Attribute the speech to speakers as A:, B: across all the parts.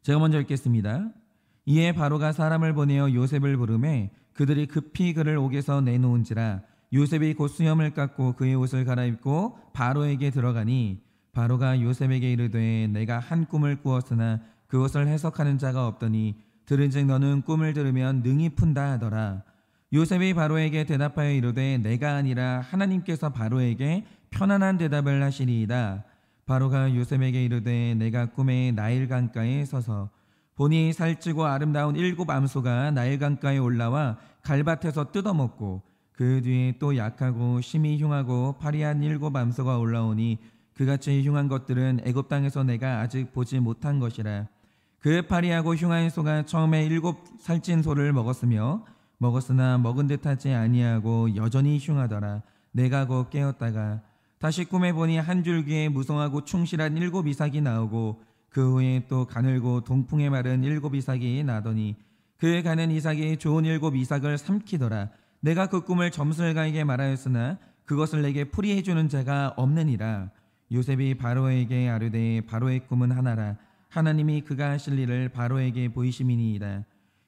A: 제가 먼저 읽겠습니다. 이에 바로가 사람을 보내어 요셉을 부르매 그들이 급히 그를 옥에서 내놓은지라 요셉이 곧 수염을 깎고 그의 옷을 갈아입고 바로에게 들어가니 바로가 요셉에게 이르되 내가 한 꿈을 꾸었으나 그것을 해석하는 자가 없더니 들은즉 너는 꿈을 들으면 능히 푼다 하더라. 요셉이 바로에게 대답하여 이르되 내가 아니라 하나님께서 바로에게 편안한 대답을 하시리이다. 바로가 요셉에게 이르되 내가 꿈에 나일 강가에 서서 보니 살찌고 아름다운 7 암소가 나일 강가에 올라와 갈밭에서 뜯어먹고 그 뒤에 또 약하고 심히 흉하고 파리한 7 암소가 올라오니 그같이 흉한 것들은 애굽 땅에서 내가 아직 보지 못한 것이라. 그 파리하고 흉한 소가 처음에 7 살찐 소를 먹었으나 먹은 듯하지 아니하고 여전히 흉하더라. 내가 곧 깨었다가 다시 꿈에 보니 한 줄기에 무성하고 충실한 7 이삭이 나오고 그 후에 또 가늘고 동풍에 마른 7 이삭이 나더니 그 가는 이삭이 좋은 7 이삭을 삼키더라. 내가 그 꿈을 점술가에게 말하였으나 그것을 내게 풀이해 주는 자가 없느니라. 요셉이 바로에게 아뢰되 바로의 꿈은 하나라. 하나님이 그가 하실 일을 바로에게 보이심이니이다.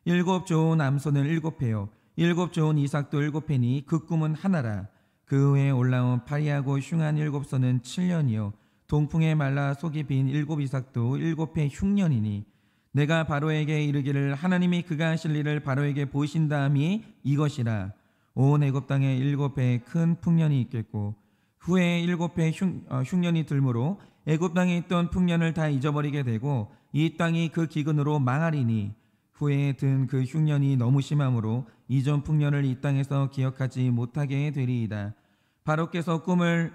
A: 7 좋은 암소는 7회요 7 좋은 이삭도 7회니 그 꿈은 하나라. 그 후에 올라온 파리하고 흉한 7소는 7년이요 동풍에 말라 속이 빈 7 이삭도 7회 흉년이니 내가 바로에게 이르기를 하나님이 그가 하실 일을 바로에게 보이신다함이 이것이라. 온 애굽 땅에 7회 큰 풍년이 있겠고 후에 7회 흉년이 들므로 애굽 땅에 있던 풍년을 다 잊어버리게 되고 이 땅이 그 기근으로 망하리니 후에 든 그 흉년이 너무 심함으로 이전 풍년을 이 땅에서 기억하지 못하게 되리이다. 바로께서 꿈을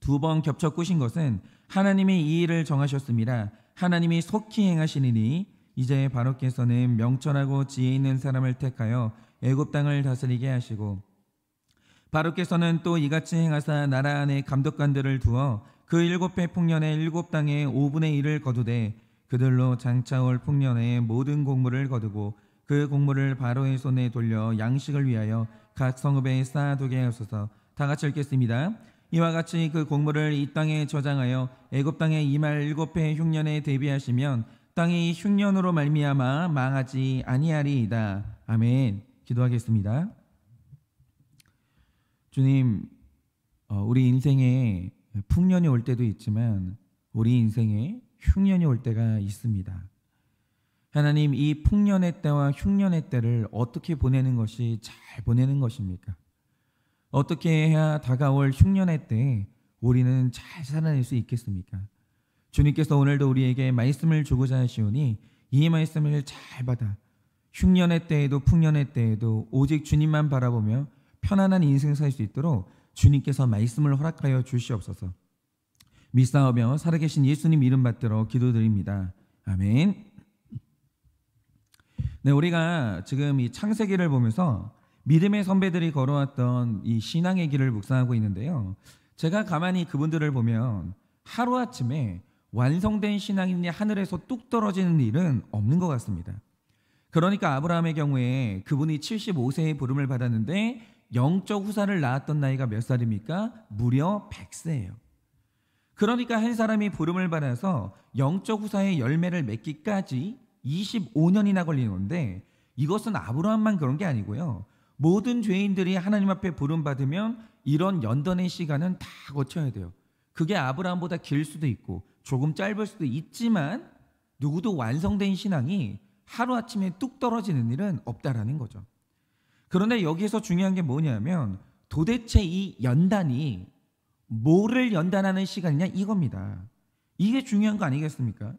A: 2번 겹쳐 꾸신 것은 하나님이 이 일을 정하셨습니다. 하나님이 속히 행하시리니 이제 바로께서는 명철하고 지혜 있는 사람을 택하여 애굽 땅을 다스리게 하시고 바로께서는 또 이같이 행하사 나라 안에 감독관들을 두어 그 7회 풍년의 7 땅의 5분의 1을 거두되 그들로 장차올 풍년의 모든 곡물을 거두고 그 곡물을 바로의 손에 돌려 양식을 위하여 각 성읍에 쌓아두게 하소서. 다 같이 읽겠습니다. 이와 같이 그 곡물을 이 땅에 저장하여 애굽 땅에 임할 7회 흉년에 대비하시면 땅이 흉년으로 말미암아 망하지 아니하리이다. 아멘. 기도하겠습니다. 주님, 우리 인생에 풍년이 올 때도 있지만 우리 인생에 흉년이 올 때가 있습니다. 하나님, 이 풍년의 때와 흉년의 때를 어떻게 보내는 것이 잘 보내는 것입니까? 어떻게 해야 다가올 흉년의 때에 우리는 잘 살아낼 수 있겠습니까? 주님께서 오늘도 우리에게 말씀을 주고자 하시오니 이 말씀을 잘 받아 흉년의 때에도 풍년의 때에도 오직 주님만 바라보며 편안한 인생 살 수 있도록 주님께서 말씀을 허락하여 주시옵소서. 믿사오며 살아계신 예수님 이름 받들어 기도드립니다. 아멘. 네, 우리가 지금 이 창세기를 보면서 믿음의 선배들이 걸어왔던 이 신앙의 길을 묵상하고 있는데요. 제가 가만히 그분들을 보면 하루아침에 완성된 신앙인이 하늘에서 뚝 떨어지는 일은 없는 것 같습니다. 그러니까 아브라함의 경우에 그분이 75세의 부름을 받았는데 영적 후사를 낳았던 나이가 몇 살입니까? 무려 100세예요. 그러니까 한 사람이 부름을 받아서 영적 후사의 열매를 맺기까지 25년이나 걸리는 건데 이것은 아브라함만 그런 게 아니고요. 모든 죄인들이 하나님 앞에 부름 받으면 이런 연단의 시간은 다 거쳐야 돼요. 그게 아브라함보다 길 수도 있고 조금 짧을 수도 있지만 누구도 완성된 신앙이 하루아침에 뚝 떨어지는 일은 없다라는 거죠. 그런데 여기서 중요한 게 뭐냐면 도대체 이 연단이 뭐를 연단하는 시간이냐 이겁니다. 이게 중요한 거 아니겠습니까?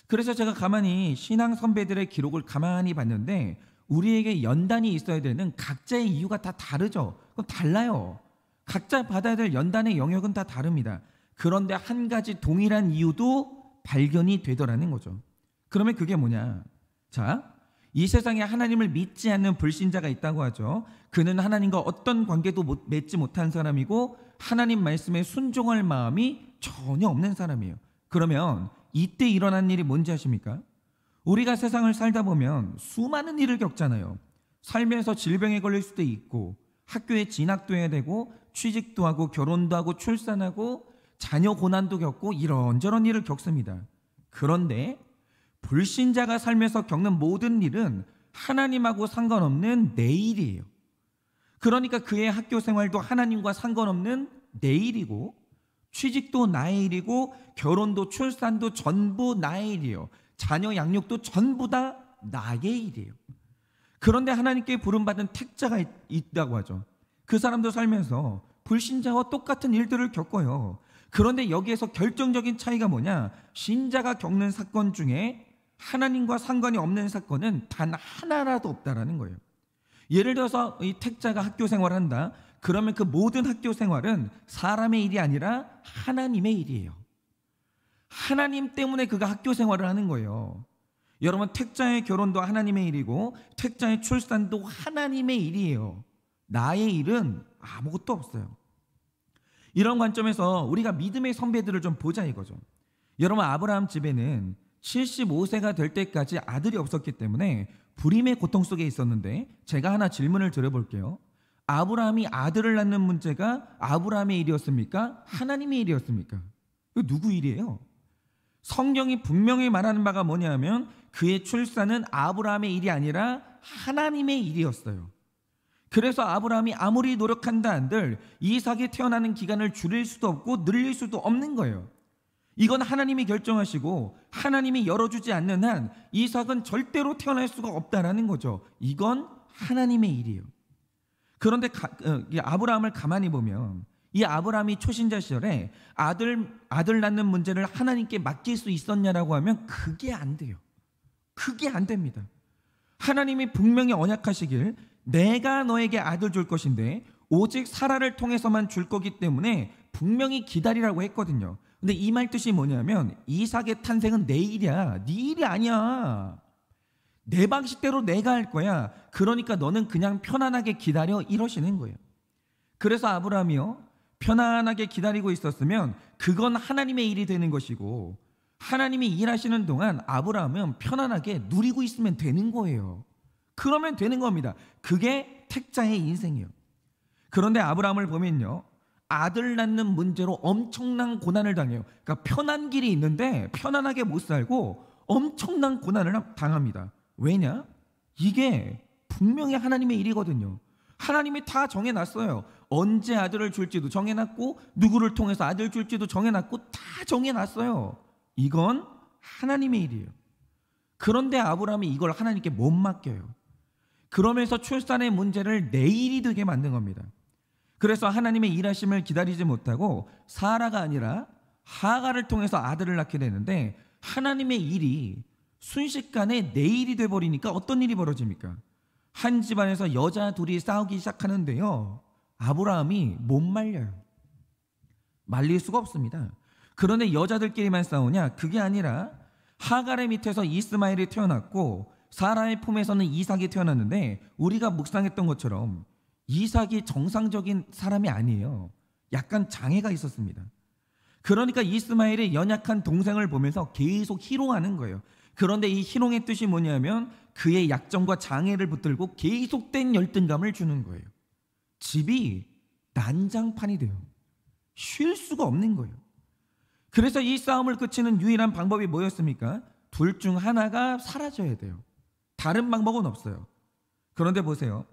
A: 그래서 제가 가만히 신앙 선배들의 기록을 가만히 봤는데 우리에게 연단이 있어야 되는 각자의 이유가 다 다르죠. 그럼 달라요. 각자 받아야 될 연단의 영역은 다 다릅니다. 그런데 한 가지 동일한 이유도 발견이 되더라는 거죠. 그러면 그게 뭐냐? 자, 이 세상에 하나님을 믿지 않는 불신자가 있다고 하죠. 그는 하나님과 어떤 관계도 맺지 못한 사람이고 하나님 말씀에 순종할 마음이 전혀 없는 사람이에요. 그러면 이때 일어난 일이 뭔지 아십니까? 우리가 세상을 살다 보면 수많은 일을 겪잖아요. 살면서 질병에 걸릴 수도 있고 학교에 진학도 해야 되고 취직도 하고 결혼도 하고 출산하고 자녀 고난도 겪고 이런저런 일을 겪습니다. 그런데 불신자가 살면서 겪는 모든 일은 하나님하고 상관없는 내 일이에요. 그러니까 그의 학교 생활도 하나님과 상관없는 내 일이고, 취직도 나의 일이고, 결혼도 출산도 전부 나의 일이에요. 자녀 양육도 전부 다 나의 일이에요. 그런데 하나님께 부름받은 택자가 있다고 하죠. 그 사람도 살면서 불신자와 똑같은 일들을 겪어요. 그런데 여기에서 결정적인 차이가 뭐냐? 신자가 겪는 사건 중에 하나님과 상관이 없는 사건은 단 하나라도 없다라는 거예요. 예를 들어서 이 택자가 학교 생활을 한다. 그러면 그 모든 학교 생활은 사람의 일이 아니라 하나님의 일이에요. 하나님 때문에 그가 학교 생활을 하는 거예요. 여러분, 택자의 결혼도 하나님의 일이고 택자의 출산도 하나님의 일이에요. 나의 일은 아무것도 없어요. 이런 관점에서 우리가 믿음의 선배들을 좀 보자 이거죠. 여러분, 아브라함 집에는 75세가 될 때까지 아들이 없었기 때문에 불임의 고통 속에 있었는데, 제가 하나 질문을 드려볼게요. 아브라함이 아들을 낳는 문제가 아브라함의 일이었습니까? 하나님의 일이었습니까? 이거 누구 일이에요? 성경이 분명히 말하는 바가 뭐냐면 그의 출산은 아브라함의 일이 아니라 하나님의 일이었어요. 그래서 아브라함이 아무리 노력한다 한들 이삭이 태어나는 기간을 줄일 수도 없고 늘릴 수도 없는 거예요. 이건 하나님이 결정하시고 하나님이 열어주지 않는 한 이삭은 절대로 태어날 수가 없다라는 거죠. 이건 하나님의 일이에요. 그런데 아브라함을 가만히 보면 이 아브라함이 초신자 시절에 아들 낳는 문제를 하나님께 맡길 수 있었냐라고 하면 그게 안 돼요. 그게 안 됩니다. 하나님이 분명히 언약하시길 내가 너에게 아들 줄 것인데 오직 사라를 통해서만 줄 거기 때문에 분명히 기다리라고 했거든요. 근데 이 말 뜻이 뭐냐면 이삭의 탄생은 내 일이야. 네 일이 아니야. 내 방식대로 내가 할 거야. 그러니까 너는 그냥 편안하게 기다려, 이러시는 거예요. 그래서 아브라함이요, 편안하게 기다리고 있었으면 그건 하나님의 일이 되는 것이고, 하나님이 일하시는 동안 아브라함은 편안하게 누리고 있으면 되는 거예요. 그러면 되는 겁니다. 그게 택자의 인생이에요. 그런데 아브라함을 보면요, 아들 낳는 문제로 엄청난 고난을 당해요. 그러니까 편한 길이 있는데 편안하게 못 살고 엄청난 고난을 당합니다. 왜냐? 이게 분명히 하나님의 일이거든요. 하나님이 다 정해놨어요. 언제 아들을 줄지도 정해놨고 누구를 통해서 아들 줄지도 정해놨고 다 정해놨어요. 이건 하나님의 일이에요. 그런데 아브라함이 이걸 하나님께 못 맡겨요. 그러면서 출산의 문제를 내 일이 되게 만든 겁니다. 그래서 하나님의 일하심을 기다리지 못하고 사라가 아니라 하갈을 통해서 아들을 낳게 되는데, 하나님의 일이 순식간에 내 일이 돼버리니까 어떤 일이 벌어집니까? 한 집안에서 여자 둘이 싸우기 시작하는데요, 아브라함이 못 말려요. 말릴 수가 없습니다. 그런데 여자들끼리만 싸우냐? 그게 아니라 하갈의 밑에서 이스마엘이 태어났고 사라의 품에서는 이삭이 태어났는데, 우리가 묵상했던 것처럼 이삭이 정상적인 사람이 아니에요. 약간 장애가 있었습니다. 그러니까 이스마엘이 연약한 동생을 보면서 계속 희롱하는 거예요. 그런데 이 희롱의 뜻이 뭐냐면 그의 약점과 장애를 붙들고 계속된 열등감을 주는 거예요. 집이 난장판이 돼요. 쉴 수가 없는 거예요. 그래서 이 싸움을 그치는 유일한 방법이 뭐였습니까? 둘 중 하나가 사라져야 돼요. 다른 방법은 없어요. 그런데 보세요.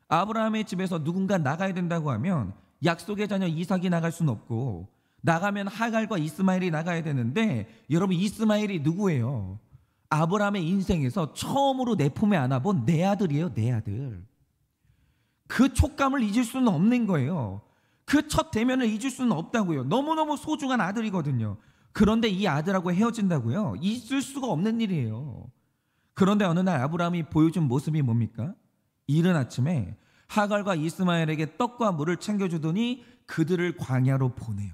A: 아브라함의 집에서 누군가 나가야 된다고 하면 약속의 자녀 이삭이 나갈 수는 없고, 나가면 하갈과 이스마엘이 나가야 되는데, 여러분, 이스마엘이 누구예요? 아브라함의 인생에서 처음으로 내 품에 안아본 내 아들이에요. 내 아들. 그 촉감을 잊을 수는 없는 거예요. 그 첫 대면을 잊을 수는 없다고요. 너무너무 소중한 아들이거든요. 그런데 이 아들하고 헤어진다고요? 있을 수가 없는 일이에요. 그런데 어느 날 아브라함이 보여준 모습이 뭡니까? 이른 아침에 하갈과 이스마엘에게 떡과 물을 챙겨주더니 그들을 광야로 보내요.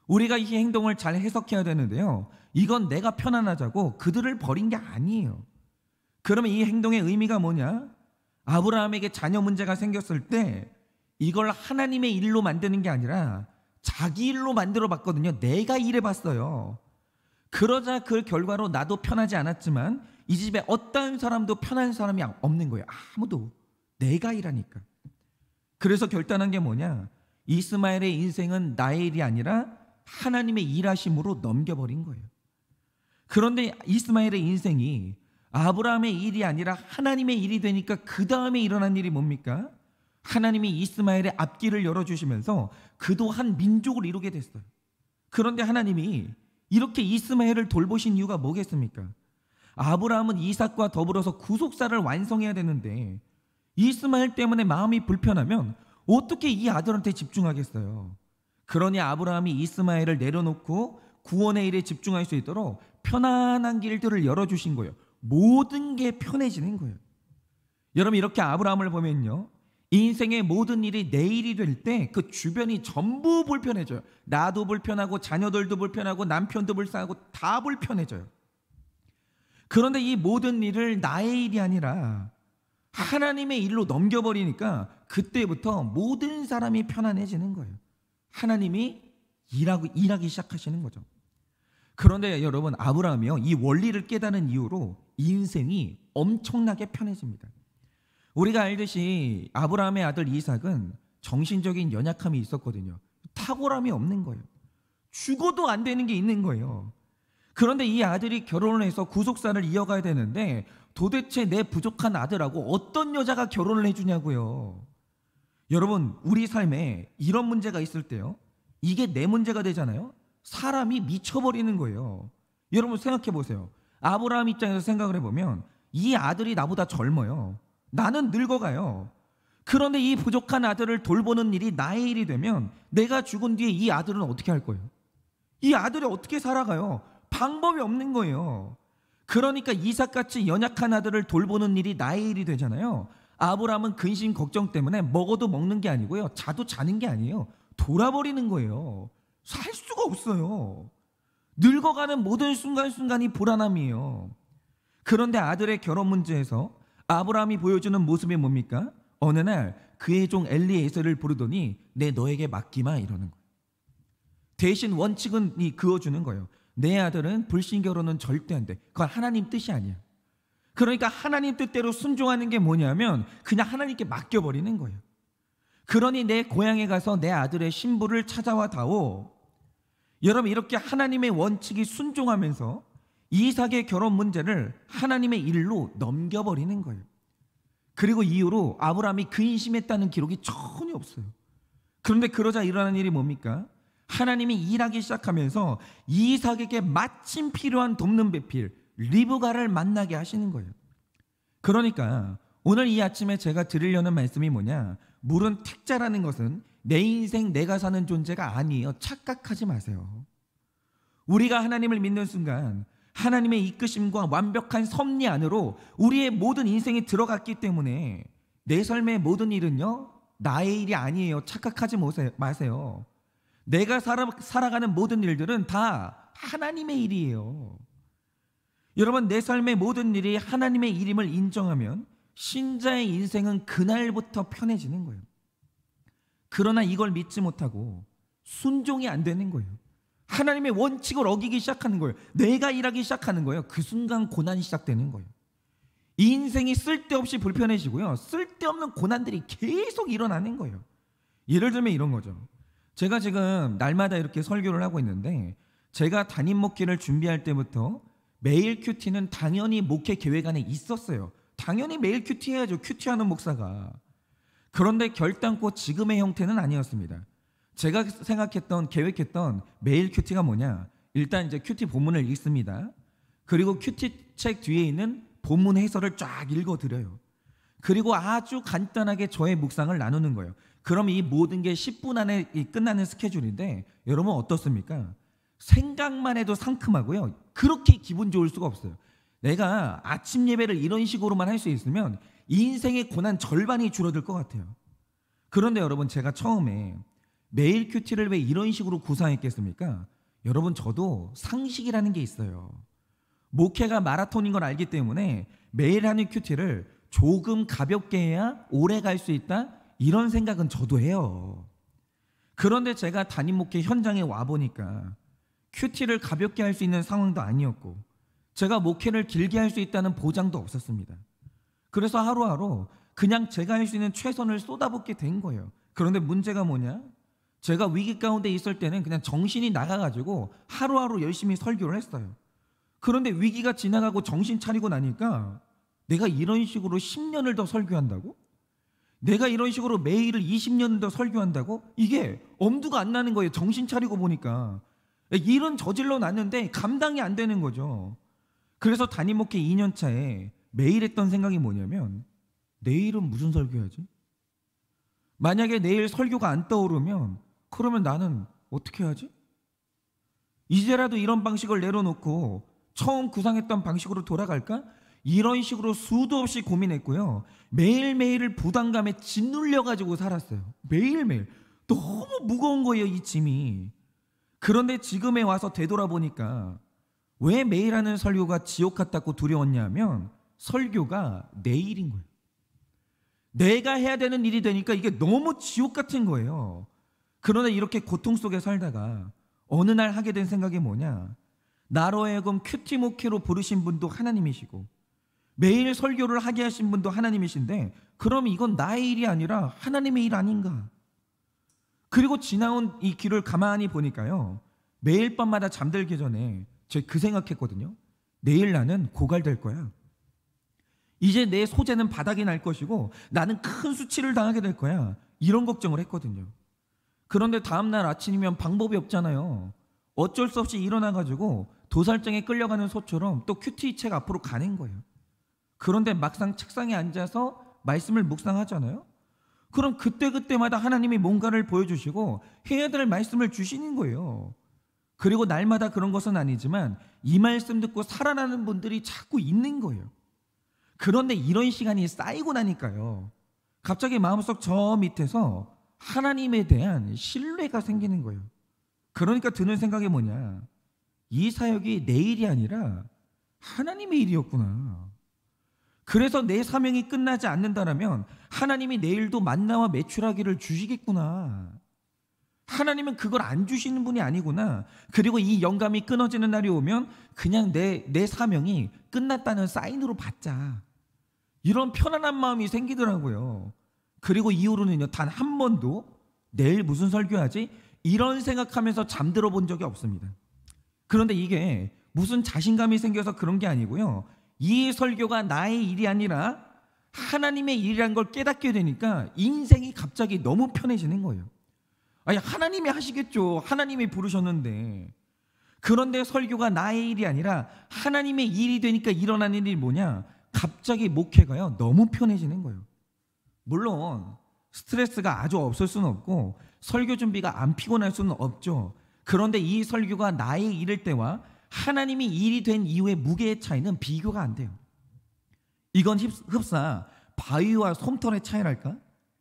A: 우리가 이 행동을 잘 해석해야 되는데요, 이건 내가 편안하자고 그들을 버린 게 아니에요. 그러면 이 행동의 의미가 뭐냐? 아브라함에게 자녀 문제가 생겼을 때 이걸 하나님의 일로 만드는 게 아니라 자기 일로 만들어 봤거든요. 내가 일해 봤어요. 그러자 그 결과로 나도 편하지 않았지만 이 집에 어떤 사람도 편한 사람이 없는 거예요. 아무도. 내가 일하니까. 그래서 결단한 게 뭐냐? 이스마엘의 인생은 나의 일이 아니라 하나님의 일하심으로 넘겨버린 거예요. 그런데 이스마엘의 인생이 아브라함의 일이 아니라 하나님의 일이 되니까 그 다음에 일어난 일이 뭡니까? 하나님이 이스마엘의 앞길을 열어주시면서 그도 한 민족을 이루게 됐어요. 그런데 하나님이 이렇게 이스마엘을 돌보신 이유가 뭐겠습니까? 아브라함은 이삭과 더불어서 구속사를 완성해야 되는데 이스마엘 때문에 마음이 불편하면 어떻게 이 아들한테 집중하겠어요? 그러니 아브라함이 이스마엘을 내려놓고 구원의 일에 집중할 수 있도록 편안한 길들을 열어주신 거예요. 모든 게 편해지는 거예요. 여러분, 이렇게 아브라함을 보면요, 인생의 모든 일이 내 일이 될 때 그 주변이 전부 불편해져요. 나도 불편하고 자녀들도 불편하고 남편도 불쌍하고 다 불편해져요. 그런데 이 모든 일을 나의 일이 아니라 하나님의 일로 넘겨버리니까 그때부터 모든 사람이 편안해지는 거예요. 하나님이 일하기 시작하시는 거죠. 그런데 여러분, 아브라함이요, 이 원리를 깨달은 이후로 인생이 엄청나게 편해집니다. 우리가 알듯이 아브라함의 아들 이삭은 정신적인 연약함이 있었거든요. 탁월함이 없는 거예요. 죽어도 안 되는 게 있는 거예요. 그런데 이 아들이 결혼을 해서 구속사를 이어가야 되는데 도대체 내 부족한 아들하고 어떤 여자가 결혼을 해주냐고요. 여러분, 우리 삶에 이런 문제가 있을 때요, 이게 내 문제가 되잖아요. 사람이 미쳐버리는 거예요. 여러분 생각해 보세요. 아브라함 입장에서 생각을 해보면 이 아들이 나보다 젊어요. 나는 늙어가요. 그런데 이 부족한 아들을 돌보는 일이 나의 일이 되면 내가 죽은 뒤에 이 아들은 어떻게 할 거예요? 이 아들이 어떻게 살아가요? 방법이 없는 거예요. 그러니까 이삭같이 연약한 아들을 돌보는 일이 나의 일이 되잖아요. 아브라함은 근심 걱정 때문에 먹어도 먹는 게 아니고요, 자도 자는 게 아니에요. 돌아버리는 거예요. 살 수가 없어요. 늙어가는 모든 순간순간이 불안함이에요. 그런데 아들의 결혼 문제에서 아브라함이 보여주는 모습이 뭡니까? 어느 날 그의 종 엘리에셀을 부르더니 내 너에게 맡기마 이러는 거예요. 대신 원칙은 그어주는 거예요. 내 아들은 불신 결혼은 절대 안 돼. 그건 하나님 뜻이 아니야. 그러니까 하나님 뜻대로 순종하는 게 뭐냐면 그냥 하나님께 맡겨버리는 거예요. 그러니 내 고향에 가서 내 아들의 신부를 찾아와 다오. 여러분, 이렇게 하나님의 원칙이 순종하면서 이삭의 결혼 문제를 하나님의 일로 넘겨버리는 거예요. 그리고 이후로 아브라함이 근심했다는 기록이 전혀 없어요. 그런데 그러자 일어나는 일이 뭡니까? 하나님이 일하기 시작하면서 이삭에게 마침 필요한 돕는 배필 리브가를 만나게 하시는 거예요. 그러니까 오늘 이 아침에 제가 드리려는 말씀이 뭐냐, 물은 택자라는 것은 내 인생 내가 사는 존재가 아니에요. 착각하지 마세요. 우리가 하나님을 믿는 순간 하나님의 이끄심과 완벽한 섭리 안으로 우리의 모든 인생이 들어갔기 때문에 내 삶의 모든 일은요, 나의 일이 아니에요. 착각하지 마세요. 내가 살아가는 모든 일들은 다 하나님의 일이에요. 여러분, 내 삶의 모든 일이 하나님의 일임을 인정하면 신자의 인생은 그날부터 편해지는 거예요. 그러나 이걸 믿지 못하고 순종이 안 되는 거예요. 하나님의 원칙을 어기기 시작하는 거예요. 내가 일하기 시작하는 거예요. 그 순간 고난이 시작되는 거예요. 인생이 쓸데없이 불편해지고요, 쓸데없는 고난들이 계속 일어나는 거예요. 예를 들면 이런 거죠. 제가 지금 날마다 이렇게 설교를 하고 있는데 제가 담임 목회를 준비할 때부터 매일 큐티는 당연히 목회 계획 안에 있었어요. 당연히 매일 큐티 해야죠. 큐티하는 목사가. 그런데 결단코 지금의 형태는 아니었습니다. 제가 생각했던, 계획했던 매일 큐티가 뭐냐, 일단 이제 큐티 본문을 읽습니다. 그리고 큐티 책 뒤에 있는 본문 해설을 쫙 읽어드려요. 그리고 아주 간단하게 저의 묵상을 나누는 거예요. 그럼 이 모든 게 10분 안에 끝나는 스케줄인데 여러분 어떻습니까? 생각만 해도 상큼하고요, 그렇게 기분 좋을 수가 없어요. 내가 아침 예배를 이런 식으로만 할 수 있으면 인생의 고난 절반이 줄어들 것 같아요. 그런데 여러분, 제가 처음에 매일 큐티를 왜 이런 식으로 구상했겠습니까? 여러분, 저도 상식이라는 게 있어요. 목회가 마라톤인 걸 알기 때문에 매일 하는 큐티를 조금 가볍게 해야 오래 갈 수 있다, 이런 생각은 저도 해요. 그런데 제가 담임 목회 현장에 와보니까 큐티를 가볍게 할 수 있는 상황도 아니었고 제가 목회를 길게 할 수 있다는 보장도 없었습니다. 그래서 하루하루 그냥 제가 할 수 있는 최선을 쏟아붓게 된 거예요. 그런데 문제가 뭐냐? 제가 위기 가운데 있을 때는 그냥 정신이 나가가지고 하루하루 열심히 설교를 했어요. 그런데 위기가 지나가고 정신 차리고 나니까 내가 이런 식으로 10년을 더 설교한다고? 내가 이런 식으로 매일을 20년을 더 설교한다고? 이게 엄두가 안 나는 거예요. 정신 차리고 보니까. 일은 저질러 놨는데 감당이 안 되는 거죠. 그래서 담임 목회 2년 차에 매일 했던 생각이 뭐냐면, 내일은 무슨 설교하지? 만약에 내일 설교가 안 떠오르면 그러면 나는 어떻게 하지? 이제라도 이런 방식을 내려놓고 처음 구상했던 방식으로 돌아갈까? 이런 식으로 수도 없이 고민했고요. 매일매일을 부담감에 짓눌려가지고 살았어요. 매일매일. 너무 무거운 거예요, 이 짐이. 그런데 지금에 와서 되돌아보니까 왜 매일 하는 설교가 지옥 같다고 두려웠냐면, 설교가 내 일인 거예요. 내가 해야 되는 일이 되니까 이게 너무 지옥 같은 거예요. 그러나 이렇게 고통 속에 살다가 어느 날 하게 된 생각이 뭐냐, 나로 하여금 큐티 목회로 부르신 분도 하나님이시고 매일 설교를 하게 하신 분도 하나님이신데, 그럼 이건 나의 일이 아니라 하나님의 일 아닌가? 그리고 지나온 이 길을 가만히 보니까요, 매일 밤마다 잠들기 전에 제가 그 생각했거든요. 내일 나는 고갈될 거야. 이제 내 소재는 바닥이 날 것이고 나는 큰 수치를 당하게 될 거야. 이런 걱정을 했거든요. 그런데 다음날 아침이면 방법이 없잖아요. 어쩔 수 없이 일어나가지고 도살장에 끌려가는 소처럼 또 큐티 책 앞으로 가는 거예요. 그런데 막상 책상에 앉아서 말씀을 묵상하잖아요. 그럼 그때그때마다 하나님이 뭔가를 보여주시고 해야 될 말씀을 주시는 거예요. 그리고 날마다 그런 것은 아니지만 이 말씀 듣고 살아나는 분들이 자꾸 있는 거예요. 그런데 이런 시간이 쌓이고 나니까요, 갑자기 마음속 저 밑에서 하나님에 대한 신뢰가 생기는 거예요. 그러니까 드는 생각이 뭐냐, 이 사역이 내 일이 아니라 하나님의 일이었구나. 그래서 내 사명이 끝나지 않는다라면 하나님이 내일도 만나와 메추라기를 주시겠구나. 하나님은 그걸 안 주시는 분이 아니구나. 그리고 이 영감이 끊어지는 날이 오면 그냥 내 사명이 끝났다는 사인으로 받자. 이런 편안한 마음이 생기더라고요. 그리고 이후로는요, 단 한 번도 내일 무슨 설교하지? 이런 생각하면서 잠들어 본 적이 없습니다. 그런데 이게 무슨 자신감이 생겨서 그런 게 아니고요, 이 설교가 나의 일이 아니라 하나님의 일이라는 걸 깨닫게 되니까 인생이 갑자기 너무 편해지는 거예요. 아니, 하나님이 하시겠죠. 하나님이 부르셨는데. 그런데 설교가 나의 일이 아니라 하나님의 일이 되니까 일어나는 일이 뭐냐, 갑자기 목회가요 너무 편해지는 거예요. 물론 스트레스가 아주 없을 수는 없고 설교 준비가 안 피곤할 수는 없죠. 그런데 이 설교가 나의 일일 때와 하나님이 일이 된 이후의 무게의 차이는 비교가 안 돼요. 이건 흡사 바위와 솜털의 차이랄까?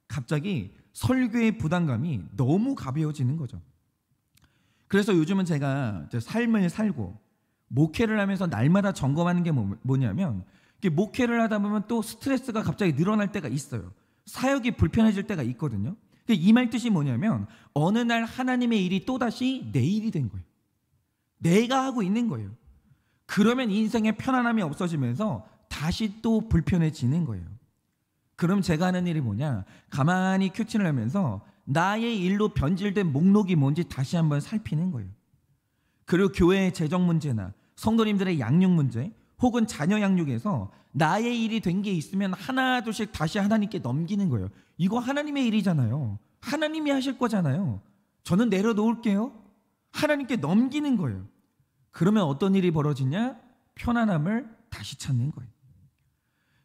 A: 갑자기 설교의 부담감이 너무 가벼워지는 거죠. 그래서 요즘은 제가 삶을 살고 목회를 하면서 날마다 점검하는 게 뭐냐면, 목회를 하다 보면 또 스트레스가 갑자기 늘어날 때가 있어요. 사역이 불편해질 때가 있거든요. 이 말 뜻이 뭐냐면, 어느 날 하나님의 일이 또다시 내 일이 된 거예요. 내가 하고 있는 거예요. 그러면 인생에 편안함이 없어지면서 다시 또 불편해지는 거예요. 그럼 제가 하는 일이 뭐냐, 가만히 큐티를 하면서 나의 일로 변질된 목록이 뭔지 다시 한번 살피는 거예요. 그리고 교회의 재정 문제나 성도님들의 양육 문제, 혹은 자녀 양육에서 나의 일이 된 게 있으면 하나 둘씩 다시 하나님께 넘기는 거예요. 이거 하나님의 일이잖아요. 하나님이 하실 거잖아요. 저는 내려놓을게요. 하나님께 넘기는 거예요. 그러면 어떤 일이 벌어지냐? 편안함을 다시 찾는 거예요.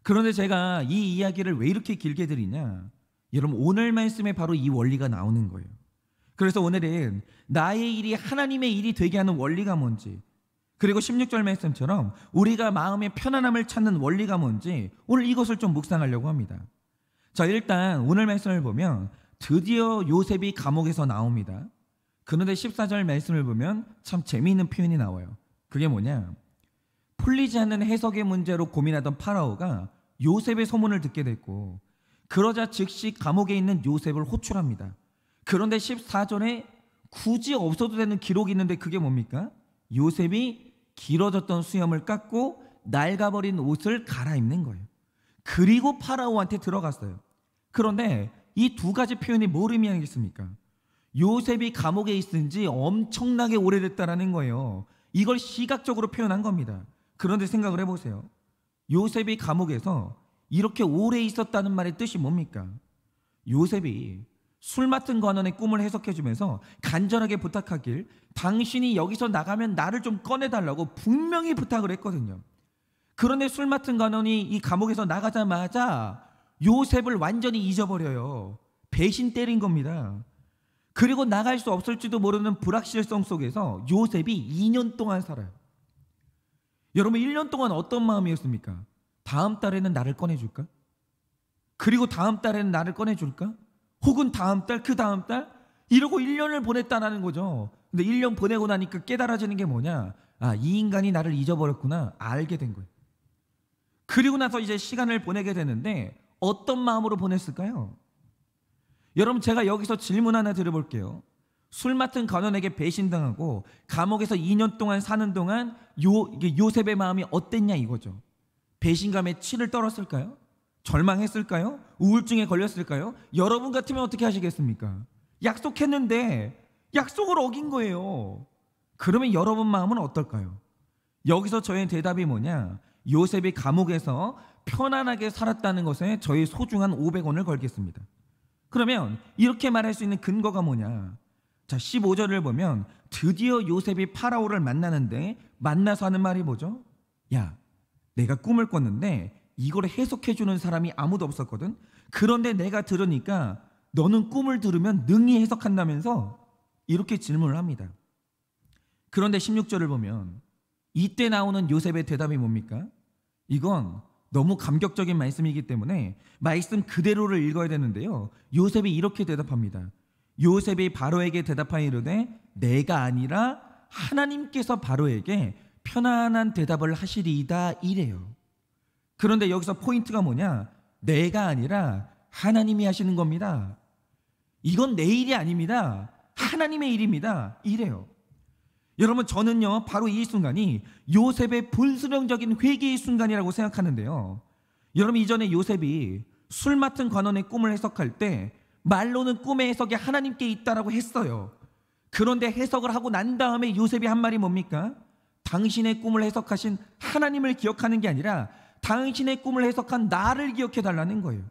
A: 그런데 제가 이 이야기를 왜 이렇게 길게 드리냐, 여러분 오늘 말씀에 바로 이 원리가 나오는 거예요. 그래서 오늘은 나의 일이 하나님의 일이 되게 하는 원리가 뭔지, 그리고 16절 말씀처럼 우리가 마음의 편안함을 찾는 원리가 뭔지 오늘 이것을 좀 묵상하려고 합니다. 자, 일단 오늘 말씀을 보면 드디어 요셉이 감옥에서 나옵니다. 그런데 14절 말씀을 보면 참 재미있는 표현이 나와요. 그게 뭐냐, 풀리지 않는 해석의 문제로 고민하던 파라오가 요셉의 소문을 듣게 됐고, 그러자 즉시 감옥에 있는 요셉을 호출합니다. 그런데 14절에 굳이 없어도 되는 기록이 있는데 그게 뭡니까? 요셉이 길어졌던 수염을 깎고 낡아버린 옷을 갈아입는 거예요. 그리고 파라오한테 들어갔어요. 그런데 이 두 가지 표현이 뭘 의미하겠습니까? 요셉이 감옥에 있은 지 엄청나게 오래됐다라는 거예요. 이걸 시각적으로 표현한 겁니다. 그런데 생각을 해보세요. 요셉이 감옥에서 이렇게 오래 있었다는 말의 뜻이 뭡니까? 요셉이 술 맡은 관원의 꿈을 해석해주면서 간절하게 부탁하길, 당신이 여기서 나가면 나를 좀 꺼내달라고 분명히 부탁을 했거든요. 그런데 술 맡은 관원이 이 감옥에서 나가자마자 요셉을 완전히 잊어버려요. 배신 때린 겁니다. 그리고 나갈 수 없을지도 모르는 불확실성 속에서 요셉이 2년 동안 살아요. 여러분, 1년 동안 어떤 마음이었습니까? 다음 달에는 나를 꺼내줄까? 그리고 다음 달에는 나를 꺼내줄까? 혹은 다음 달, 그 다음 달? 이러고 1년을 보냈다는 거죠. 근데 1년 보내고 나니까 깨달아지는 게 뭐냐? 아, 이 인간이 나를 잊어버렸구나. 알게 된 거예요. 그리고 나서 이제 시간을 보내게 되는데 어떤 마음으로 보냈을까요? 여러분, 제가 여기서 질문 하나 드려볼게요. 술 맡은 관원에게 배신당하고 감옥에서 2년 동안 사는 동안 요셉의 마음이 어땠냐 이거죠. 배신감에 치를 떨었을까요? 절망했을까요? 우울증에 걸렸을까요? 여러분 같으면 어떻게 하시겠습니까? 약속했는데 약속을 어긴 거예요. 그러면 여러분 마음은 어떨까요? 여기서 저의 대답이 뭐냐? 요셉이 감옥에서 편안하게 살았다는 것에 저희 소중한 500원을 걸겠습니다. 그러면 이렇게 말할 수 있는 근거가 뭐냐? 자, 15절을 보면 드디어 요셉이 파라오를 만나는데 만나서 하는 말이 뭐죠? 야, 내가 꿈을 꿨는데 이걸 해석해주는 사람이 아무도 없었거든. 그런데 내가 들으니까 너는 꿈을 들으면 능히 해석한다면서 이렇게 질문을 합니다. 그런데 16절을 보면 이때 나오는 요셉의 대답이 뭡니까? 이건 너무 감격적인 말씀이기 때문에 말씀 그대로를 읽어야 되는데요. 요셉이 이렇게 대답합니다. 요셉이 바로에게 대답하여 이르되 내가 아니라 하나님께서 바로에게 편안한 대답을 하시리이다 이래요. 그런데 여기서 포인트가 뭐냐? 내가 아니라 하나님이 하시는 겁니다. 이건 내 일이 아닙니다. 하나님의 일입니다. 이래요. 여러분, 저는요 바로 이 순간이 요셉의 불수령적인 회개의 순간이라고 생각하는데요. 여러분, 이전에 요셉이 술 맡은 관원의 꿈을 해석할 때 말로는 꿈의 해석이 하나님께 있다라고 했어요. 그런데 해석을 하고 난 다음에 요셉이 한 말이 뭡니까? 당신의 꿈을 해석하신 하나님을 기억하는 게 아니라 당신의 꿈을 해석한 나를 기억해 달라는 거예요.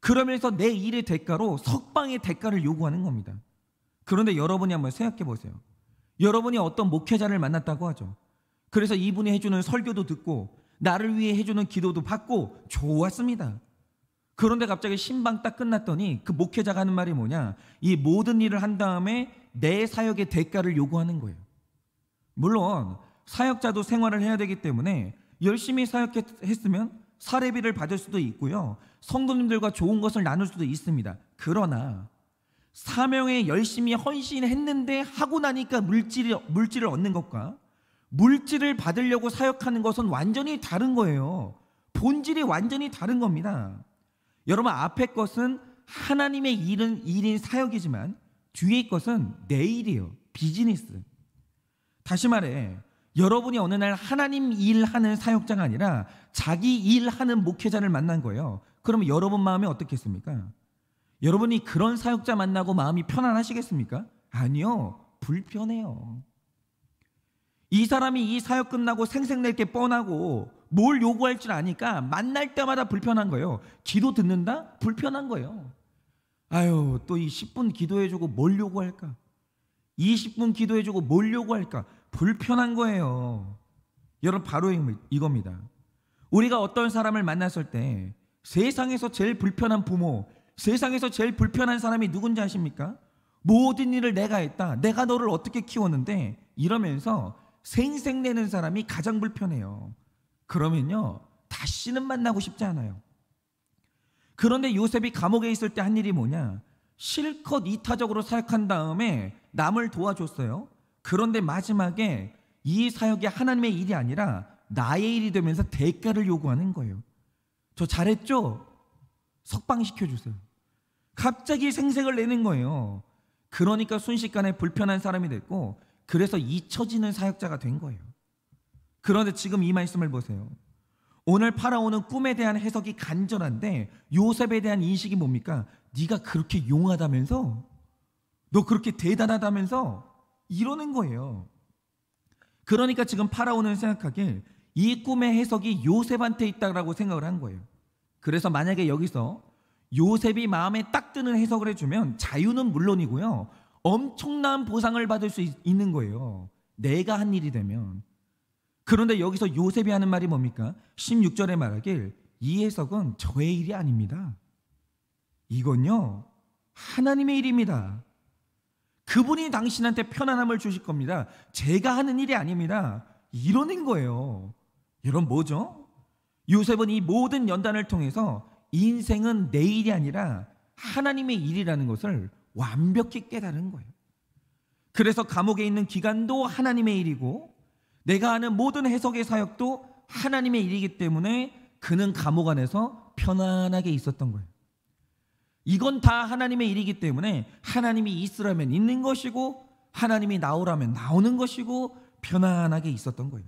A: 그러면서 내 일의 대가로 석방의 대가를 요구하는 겁니다. 그런데 여러분이 한번 생각해 보세요. 여러분이 어떤 목회자를 만났다고 하죠. 그래서 이분이 해주는 설교도 듣고 나를 위해 해주는 기도도 받고 좋았습니다. 그런데 갑자기 신방 딱 끝났더니 그 목회자가 하는 말이 뭐냐? 이 모든 일을 한 다음에 내 사역의 대가를 요구하는 거예요. 물론 사역자도 생활을 해야 되기 때문에 열심히 사역했으면 사례비를 받을 수도 있고요, 성도님들과 좋은 것을 나눌 수도 있습니다. 그러나 사명에 열심히 헌신했는데 하고 나니까 물질을 얻는 것과 물질을 받으려고 사역하는 것은 완전히 다른 거예요. 본질이 완전히 다른 겁니다. 여러분, 앞에 것은 하나님의 일인 사역이지만 뒤에 것은 내 일이에요. 비즈니스. 다시 말해, 여러분이 어느 날 하나님 일하는 사역자가 아니라 자기 일하는 목회자를 만난 거예요. 그러면 여러분 마음이 어떻겠습니까? 여러분이 그런 사역자 만나고 마음이 편안하시겠습니까? 아니요, 불편해요. 이 사람이 이 사역 끝나고 생색낼 게 뻔하고 뭘 요구할 줄 아니까 만날 때마다 불편한 거예요. 기도 듣는다? 불편한 거예요. 아유, 또 이 10분 기도해주고 뭘 요구할까? 20분 기도해주고 뭘 요구할까? 불편한 거예요. 여러분, 바로 이겁니다. 우리가 어떤 사람을 만났을 때 세상에서 제일 불편한 부모, 세상에서 제일 불편한 사람이 누군지 아십니까? 모든 일을 내가 했다, 내가 너를 어떻게 키웠는데 이러면서 생색내는 사람이 가장 불편해요. 그러면요, 다시는 만나고 싶지 않아요. 그런데 요셉이 감옥에 있을 때 한 일이 뭐냐? 실컷 이타적으로 사역한 다음에 남을 도와줬어요. 그런데 마지막에 이 사역이 하나님의 일이 아니라 나의 일이 되면서 대가를 요구하는 거예요. 저 잘했죠? 석방시켜주세요. 갑자기 생색을 내는 거예요. 그러니까 순식간에 불편한 사람이 됐고, 그래서 잊혀지는 사역자가 된 거예요. 그런데 지금 이 말씀을 보세요. 오늘 파라오는 꿈에 대한 해석이 간절한데 요셉에 대한 인식이 뭡니까? 네가 그렇게 용하다면서? 너 그렇게 대단하다면서? 이러는 거예요. 그러니까 지금 파라오는 생각하길 이 꿈의 해석이 요셉한테 있다라고 생각을 한 거예요. 그래서 만약에 여기서 요셉이 마음에 딱 드는 해석을 해주면 자유는 물론이고요, 엄청난 보상을 받을 수 있는 거예요. 내가 한 일이 되면. 그런데 여기서 요셉이 하는 말이 뭡니까? 16절에 말하길 이 해석은 저의 일이 아닙니다. 이건요, 하나님의 일입니다. 그분이 당신한테 편안함을 주실 겁니다. 제가 하는 일이 아닙니다. 이러는 거예요. 여러분, 뭐죠? 요셉은 이 모든 연단을 통해서 인생은 내 일이 아니라 하나님의 일이라는 것을 완벽히 깨달은 거예요. 그래서 감옥에 있는 기간도 하나님의 일이고 내가 하는 모든 해석의 사역도 하나님의 일이기 때문에 그는 감옥 안에서 편안하게 있었던 거예요. 이건 다 하나님의 일이기 때문에 하나님이 있으라면 있는 것이고 하나님이 나오라면 나오는 것이고 편안하게 있었던 거예요.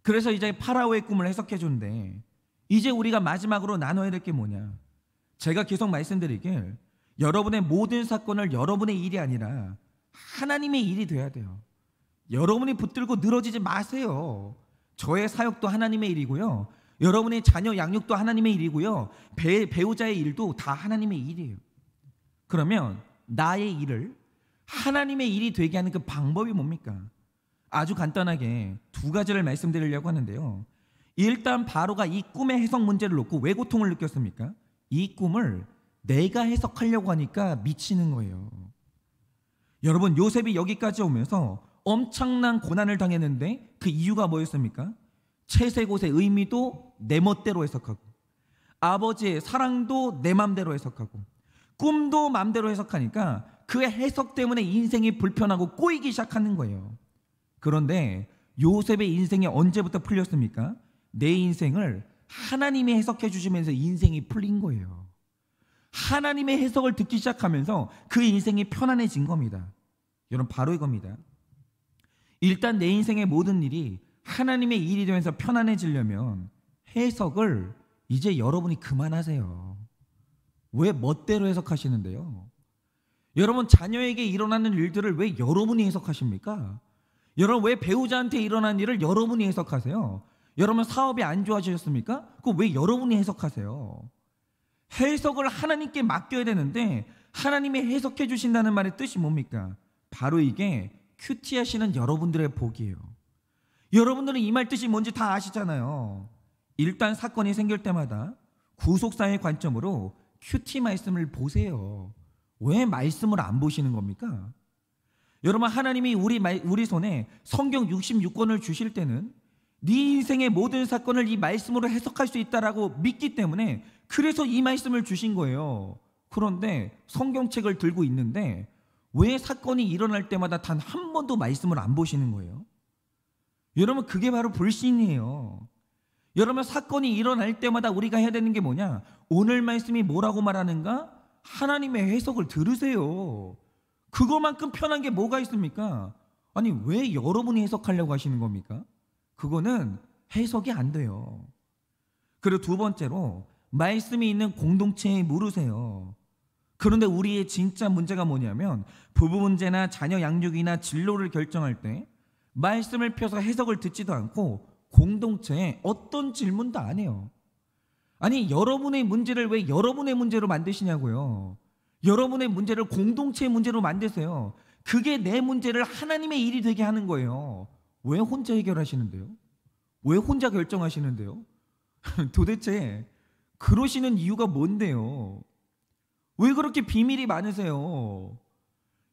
A: 그래서 이제 파라오의 꿈을 해석해 주는데 이제 우리가 마지막으로 나눠야 될 게 뭐냐? 제가 계속 말씀드리길 여러분의 모든 사건을 여러분의 일이 아니라 하나님의 일이 돼야 돼요. 여러분이 붙들고 늘어지지 마세요. 저의 사역도 하나님의 일이고요, 여러분의 자녀 양육도 하나님의 일이고요, 배우자의 일도 다 하나님의 일이에요. 그러면 나의 일을 하나님의 일이 되게 하는 그 방법이 뭡니까? 아주 간단하게 두 가지를 말씀드리려고 하는데요. 일단 바로가 이 꿈의 해석 문제를 놓고 왜 고통을 느꼈습니까? 이 꿈을 내가 해석하려고 하니까 미치는 거예요. 여러분, 요셉이 여기까지 오면서 엄청난 고난을 당했는데 그 이유가 뭐였습니까? 채색옷의 의미도 내 멋대로 해석하고 아버지의 사랑도 내 맘대로 해석하고 꿈도 맘대로 해석하니까 그 해석 때문에 인생이 불편하고 꼬이기 시작하는 거예요. 그런데 요셉의 인생이 언제부터 풀렸습니까? 내 인생을 하나님이 해석해 주시면서 인생이 풀린 거예요. 하나님의 해석을 듣기 시작하면서 그 인생이 편안해진 겁니다. 여러분, 바로 이겁니다. 일단 내 인생의 모든 일이 하나님의 일이 되면서 편안해지려면 해석을 이제 여러분이 그만하세요. 왜 멋대로 해석하시는데요? 여러분, 자녀에게 일어나는 일들을 왜 여러분이 해석하십니까? 여러분, 왜 배우자한테 일어난 일을 여러분이 해석하세요? 여러분, 사업이 안 좋아지셨습니까? 그거 왜 여러분이 해석하세요? 해석을 하나님께 맡겨야 되는데 하나님이 해석해 주신다는 말의 뜻이 뭡니까? 바로 이게 큐티하시는 여러분들의 복이에요. 여러분들은 이 말 뜻이 뭔지 다 아시잖아요. 일단 사건이 생길 때마다 구속사의 관점으로 큐티 말씀을 보세요. 왜 말씀을 안 보시는 겁니까? 여러분, 하나님이 우리 손에 성경 66권을 주실 때는 네 인생의 모든 사건을 이 말씀으로 해석할 수 있다라고 믿기 때문에 그래서 이 말씀을 주신 거예요. 그런데 성경책을 들고 있는데 왜 사건이 일어날 때마다 단 한 번도 말씀을 안 보시는 거예요? 여러분, 그게 바로 불신이에요. 여러분, 사건이 일어날 때마다 우리가 해야 되는 게 뭐냐? 오늘 말씀이 뭐라고 말하는가? 하나님의 해석을 들으세요. 그거만큼 편한 게 뭐가 있습니까? 아니, 왜 여러분이 해석하려고 하시는 겁니까? 그거는 해석이 안 돼요. 그리고 두 번째로 말씀이 있는 공동체에 물으세요. 그런데 우리의 진짜 문제가 뭐냐면 부부 문제나 자녀 양육이나 진로를 결정할 때 말씀을 펴서 해석을 듣지도 않고 공동체에 어떤 질문도 안 해요. 아니, 여러분의 문제를 왜 여러분의 문제로 만드시냐고요. 여러분의 문제를 공동체의 문제로 만드세요. 그게 내 문제를 하나님의 일이 되게 하는 거예요. 왜 혼자 해결하시는데요? 왜 혼자 결정하시는데요? 도대체 그러시는 이유가 뭔데요? 왜 그렇게 비밀이 많으세요?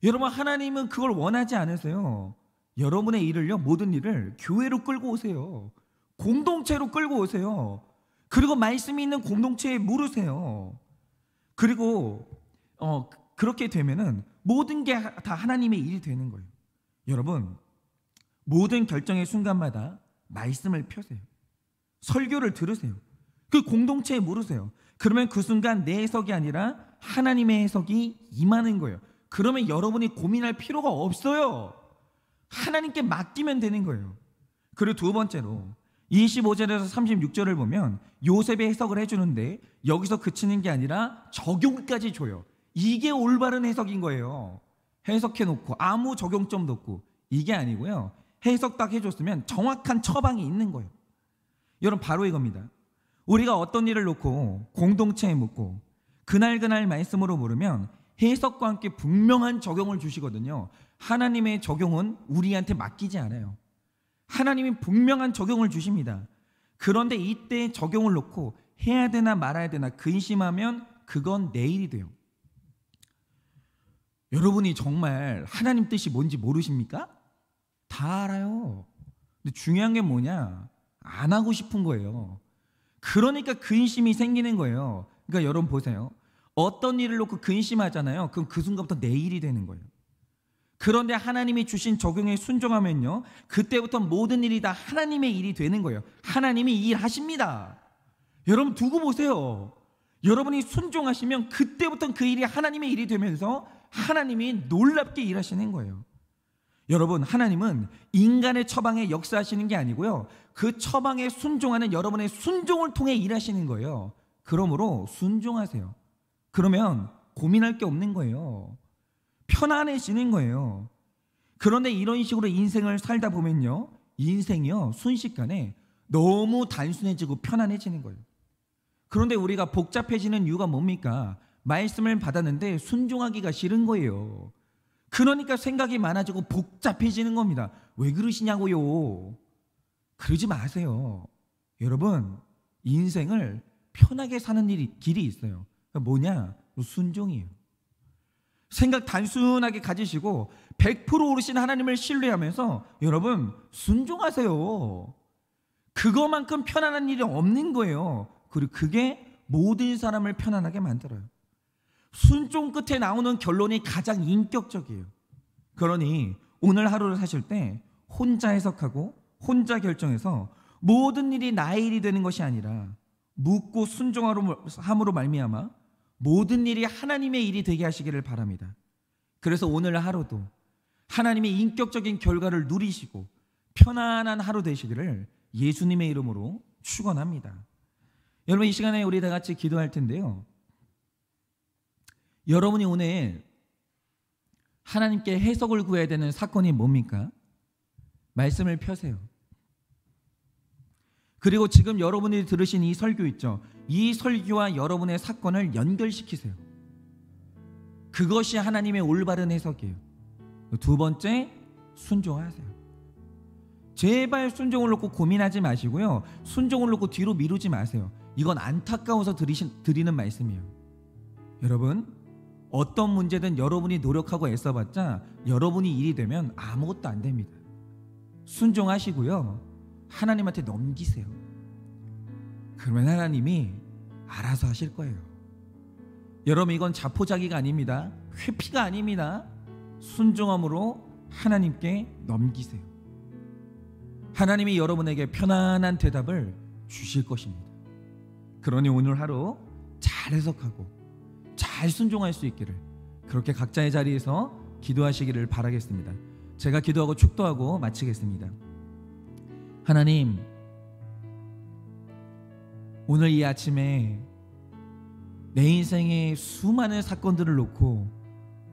A: 여러분, 하나님은 그걸 원하지 않으세요. 여러분의 일을요, 모든 일을 교회로 끌고 오세요. 공동체로 끌고 오세요. 그리고 말씀이 있는 공동체에 물으세요. 그리고 그렇게 되면은 모든 게 다 하나님의 일이 되는 거예요. 여러분, 모든 결정의 순간마다 말씀을 펴세요. 설교를 들으세요. 그 공동체에 물으세요. 그러면 그 순간 내 해석이 아니라 하나님의 해석이 임하는 거예요. 그러면 여러분이 고민할 필요가 없어요. 하나님께 맡기면 되는 거예요. 그리고 두 번째로 25절에서 36절을 보면 요셉의 해석을 해주는데 여기서 그치는 게 아니라 적용까지 줘요. 이게 올바른 해석인 거예요. 해석해놓고 아무 적용점도 없고 이게 아니고요. 해석 딱 해줬으면 정확한 처방이 있는 거예요. 여러분, 바로 이겁니다. 우리가 어떤 일을 놓고 공동체에 묻고 그날 말씀으로 물으면 해석과 함께 분명한 적용을 주시거든요. 하나님의 적용은 우리한테 맡기지 않아요. 하나님이 분명한 적용을 주십니다. 그런데 이때 적용을 놓고 해야 되나 말아야 되나 근심하면 그건 내일이 돼요. 여러분이 정말 하나님 뜻이 뭔지 모르십니까? 다 알아요. 근데 중요한 게 뭐냐? 안 하고 싶은 거예요. 그러니까 근심이 생기는 거예요. 그러니까 여러분 보세요. 어떤 일을 놓고 근심하잖아요. 그럼 그 순간부터 내일이 되는 거예요. 그런데 하나님이 주신 적용에 순종하면요, 그때부터 모든 일이 다 하나님의 일이 되는 거예요. 하나님이 일하십니다. 여러분 두고 보세요. 여러분이 순종하시면 그때부터 그 일이 하나님의 일이 되면서 하나님이 놀랍게 일하시는 거예요. 여러분, 하나님은 인간의 처방에 역사하시는 게 아니고요, 그 처방에 순종하는 여러분의 순종을 통해 일하시는 거예요. 그러므로 순종하세요. 그러면 고민할 게 없는 거예요. 편안해지는 거예요. 그런데 이런 식으로 인생을 살다 보면요, 인생이요 순식간에 너무 단순해지고 편안해지는 거예요. 그런데 우리가 복잡해지는 이유가 뭡니까? 말씀을 받았는데 순종하기가 싫은 거예요. 그러니까 생각이 많아지고 복잡해지는 겁니다. 왜 그러시냐고요. 그러지 마세요. 여러분, 인생을 편하게 사는 길이 있어요. 뭐냐? 순종이에요. 생각 단순하게 가지시고 100% 오르신 하나님을 신뢰하면서 여러분 순종하세요. 그거만큼 편안한 일이 없는 거예요. 그리고 그게 모든 사람을 편안하게 만들어요. 순종 끝에 나오는 결론이 가장 인격적이에요. 그러니 오늘 하루를 사실 때 혼자 해석하고 혼자 결정해서 모든 일이 나의 일이 되는 것이 아니라 묻고 순종함으로 말미암아 모든 일이 하나님의 일이 되게 하시기를 바랍니다. 그래서 오늘 하루도 하나님의 인격적인 결과를 누리시고 편안한 하루 되시기를 예수님의 이름으로 축원합니다. 여러분, 이 시간에 우리 다 같이 기도할 텐데요, 여러분이 오늘 하나님께 해석을 구해야 되는 사건이 뭡니까? 말씀을 펴세요. 그리고 지금 여러분이 들으신 이 설교 있죠? 이 설교와 여러분의 사건을 연결시키세요. 그것이 하나님의 올바른 해석이에요. 두 번째, 순종하세요. 제발 순종을 놓고 고민하지 마시고요, 순종을 놓고 뒤로 미루지 마세요. 이건 안타까워서 드리는 말씀이에요. 여러분, 어떤 문제든 여러분이 노력하고 애써봤자 여러분이 일이 되면 아무것도 안 됩니다. 순종하시고요, 하나님한테 넘기세요. 그러면 하나님이 알아서 하실 거예요. 여러분, 이건 자포자기가 아닙니다. 회피가 아닙니다. 순종함으로 하나님께 넘기세요. 하나님이 여러분에게 편안한 대답을 주실 것입니다. 그러니 오늘 하루 잘 해석하고 잘 순종할 수 있기를, 그렇게 각자의 자리에서 기도하시기를 바라겠습니다. 제가 기도하고 축도하고 마치겠습니다. 하나님, 오늘 이 아침에 내 인생의 수많은 사건들을 놓고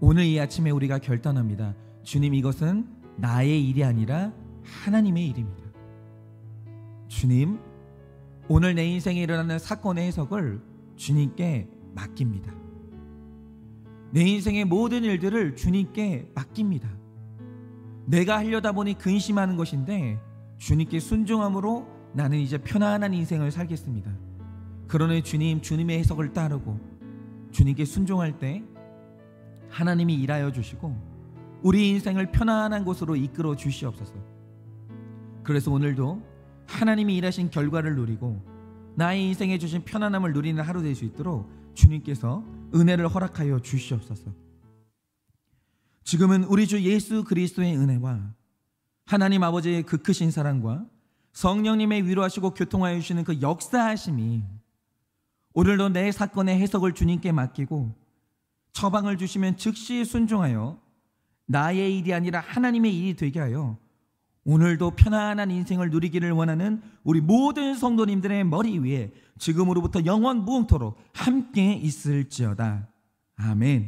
A: 오늘 이 아침에 우리가 결단합니다. 주님, 이것은 나의 일이 아니라 하나님의 일입니다. 주님, 오늘 내 인생에 일어나는 사건의 해석을 주님께 맡깁니다. 내 인생의 모든 일들을 주님께 맡깁니다. 내가 하려다 보니 근심하는 것인데 주님께 순종함으로 나는 이제 편안한 인생을 살겠습니다. 그러니 주님, 주님의 해석을 따르고 주님께 순종할 때 하나님이 일하여 주시고 우리 인생을 편안한 곳으로 이끌어 주시옵소서. 그래서 오늘도 하나님이 일하신 결과를 누리고 나의 인생에 주신 편안함을 누리는 하루 될 수 있도록 주님께서 은혜를 허락하여 주시옵소서. 지금은 우리 주 예수 그리스도의 은혜와 하나님 아버지의 그 크신 사랑과 성령님의 위로하시고 교통하여 주시는 그 역사하심이 오늘도 내 사건의 해석을 주님께 맡기고 처방을 주시면 즉시 순종하여 나의 일이 아니라 하나님의 일이 되게 하여 오늘도 편안한 인생을 누리기를 원하는 우리 모든 성도님들의 머리 위에 지금으로부터 영원 무궁토록 함께 있을지어다. 아멘.